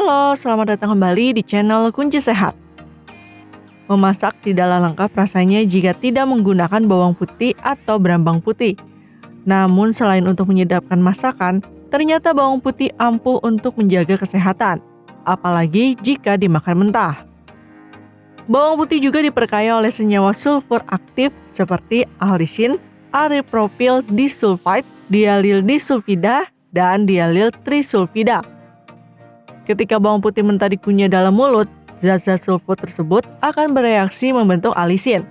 Halo, selamat datang kembali di channel Kunci Sehat. Memasak tidaklah lengkap rasanya jika tidak menggunakan bawang putih atau berambang putih. Namun selain untuk menyedapkan masakan, ternyata bawang putih ampuh untuk menjaga kesehatan, apalagi jika dimakan mentah. Bawang putih juga diperkaya oleh senyawa sulfur aktif seperti alisin, aripropyl disulfide, dialil disulfida, dan dialil trisulfida. Ketika bawang putih mentah dikunyah dalam mulut, zat-zat sulfur tersebut akan bereaksi membentuk alisin.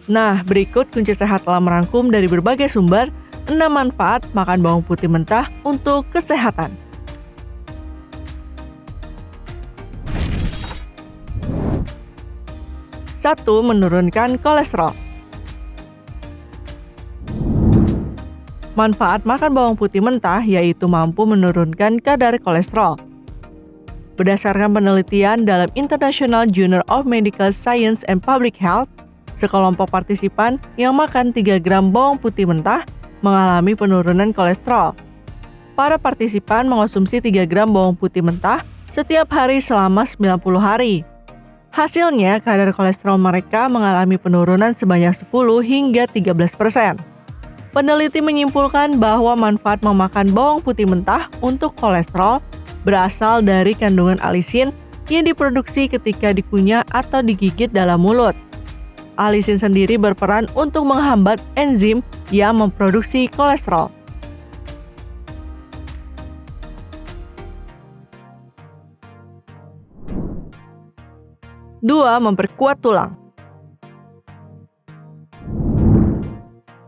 Nah, berikut Kunci Sehat telah merangkum dari berbagai sumber 6 manfaat makan bawang putih mentah untuk kesehatan. 1. Menurunkan kolesterol. Manfaat makan bawang putih mentah yaitu mampu menurunkan kadar kolesterol. Berdasarkan penelitian dalam International Journal of Medical Science and Public Health, sekelompok partisipan yang makan 3 gram bawang putih mentah mengalami penurunan kolesterol. Para partisipan mengonsumsi 3 gram bawang putih mentah setiap hari selama 90 hari. Hasilnya, kadar kolesterol mereka mengalami penurunan sebanyak 10 hingga 13%. Peneliti menyimpulkan bahwa manfaat memakan bawang putih mentah untuk kolesterol berasal dari kandungan alisin yang diproduksi ketika dikunyah atau digigit dalam mulut. Alisin sendiri berperan untuk menghambat enzim yang memproduksi kolesterol. 2. Memperkuat tulang.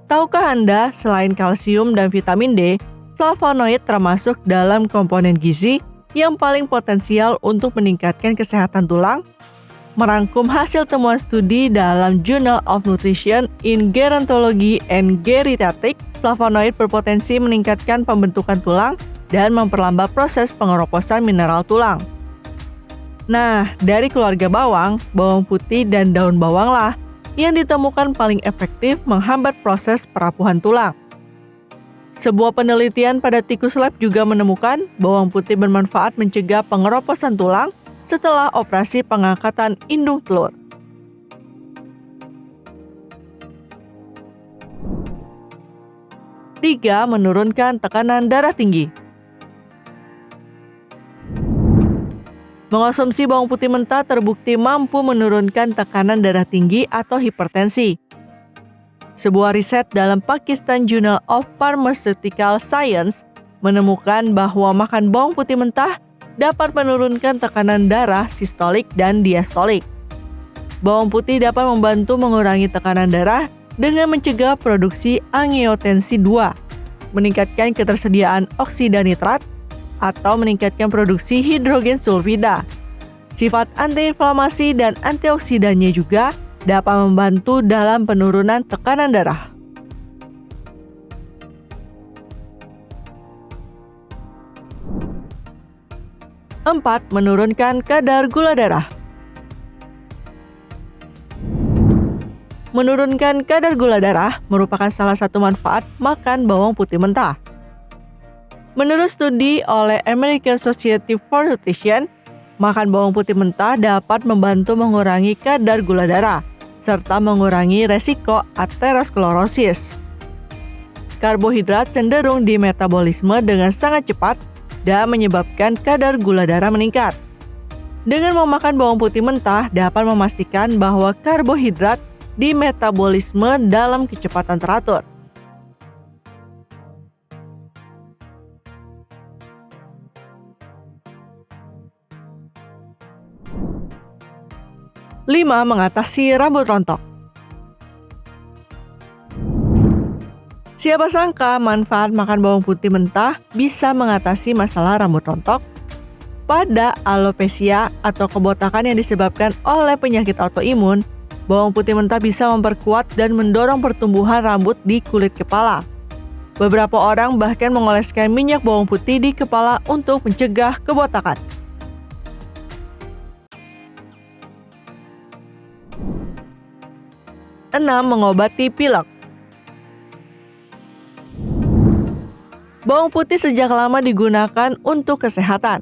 Tahukah Anda, selain kalsium dan vitamin D, flavonoid termasuk dalam komponen gizi yang paling potensial untuk meningkatkan kesehatan tulang? Merangkum hasil temuan studi dalam Journal of Nutrition in Gerontology and Geriatrics, flavonoid berpotensi meningkatkan pembentukan tulang dan memperlambat proses pengeroposan mineral tulang. Nah, dari keluarga bawang, bawang putih dan daun bawang lah yang ditemukan paling efektif menghambat proses perapuhan tulang. Sebuah penelitian pada tikus lab juga menemukan bawang putih bermanfaat mencegah pengeroposan tulang setelah operasi pengangkatan indung telur. 3. Menurunkan tekanan darah tinggi. Mengonsumsi bawang putih mentah terbukti mampu menurunkan tekanan darah tinggi atau hipertensi. Sebuah riset dalam Pakistan Journal of Pharmaceutical Science menemukan bahwa makan bawang putih mentah dapat menurunkan tekanan darah sistolik dan diastolik. Bawang putih dapat membantu mengurangi tekanan darah dengan mencegah produksi angiotensin 2, meningkatkan ketersediaan oksida nitrat, atau meningkatkan produksi hidrogen sulfida. Sifat antiinflamasi dan antioksidannya juga dapat membantu dalam penurunan tekanan darah. 4. Menurunkan kadar gula darah. Menurunkan kadar gula darah merupakan salah satu manfaat makan bawang putih mentah. Menurut studi oleh American Society for Nutrition, makan bawang putih mentah dapat membantu mengurangi kadar gula darah serta mengurangi resiko aterosklerosis. Karbohidrat cenderung dimetabolisme dengan sangat cepat dan menyebabkan kadar gula darah meningkat. Dengan memakan bawang putih mentah dapat memastikan bahwa karbohidrat dimetabolisme dalam kecepatan teratur. 5. Mengatasi rambut rontok. Siapa sangka manfaat makan bawang putih mentah bisa mengatasi masalah rambut rontok? Pada alopecia atau kebotakan yang disebabkan oleh penyakit autoimun, bawang putih mentah bisa memperkuat dan mendorong pertumbuhan rambut di kulit kepala. Beberapa orang bahkan mengoleskan minyak bawang putih di kepala untuk mencegah kebotakan. 6. Mengobati pilek. Bawang putih sejak lama digunakan untuk kesehatan.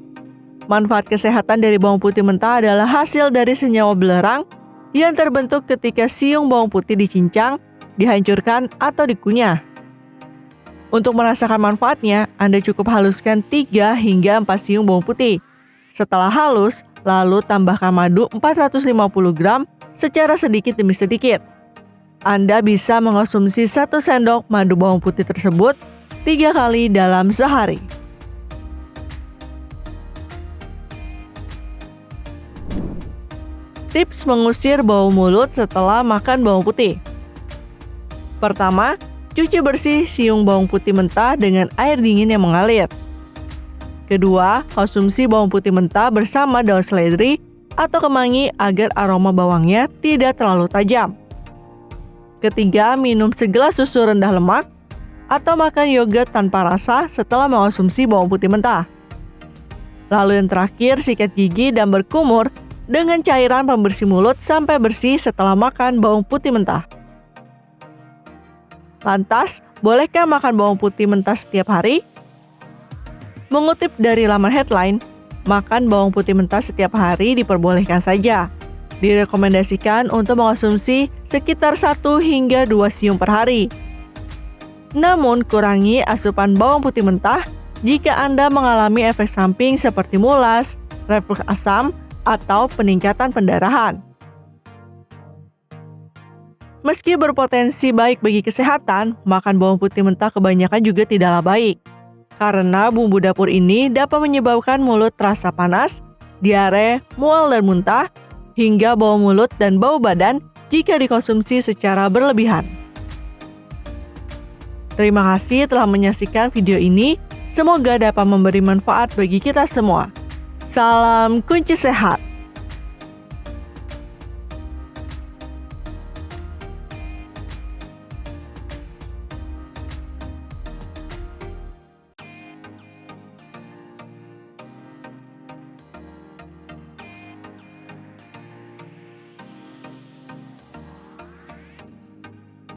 Manfaat kesehatan dari bawang putih mentah adalah hasil dari senyawa belerang yang terbentuk ketika siung bawang putih dicincang, dihancurkan, atau dikunyah. Untuk merasakan manfaatnya, Anda cukup haluskan 3 hingga 4 siung bawang putih. Setelah halus, lalu tambahkan madu 450 gram secara sedikit demi sedikit. Anda bisa mengonsumsi 1 sendok madu bawang putih tersebut 3 kali dalam sehari. Tips mengusir bau mulut setelah makan bawang putih. Pertama, cuci bersih siung bawang putih mentah dengan air dingin yang mengalir. Kedua, konsumsi bawang putih mentah bersama daun seledri atau kemangi agar aroma bawangnya tidak terlalu tajam. Ketiga, minum segelas susu rendah lemak atau makan yogurt tanpa rasa setelah mengonsumsi bawang putih mentah. Lalu yang terakhir, sikat gigi dan berkumur dengan cairan pembersih mulut sampai bersih setelah makan bawang putih mentah. Lantas, bolehkah makan bawang putih mentah setiap hari? Mengutip dari laman headline, makan bawang putih mentah setiap hari diperbolehkan saja. Direkomendasikan untuk mengonsumsi sekitar 1 hingga 2 siung per hari. Namun, kurangi asupan bawang putih mentah jika Anda mengalami efek samping seperti mulas, reflux asam, atau peningkatan pendarahan. Meski berpotensi baik bagi kesehatan, makan bawang putih mentah kebanyakan juga tidaklah baik. Karena bumbu dapur ini dapat menyebabkan mulut terasa panas, diare, mual dan muntah, hingga bau mulut dan bau badan jika dikonsumsi secara berlebihan. Terima kasih telah menyaksikan video ini. Semoga dapat memberi manfaat bagi kita semua. Salam kunci sehat.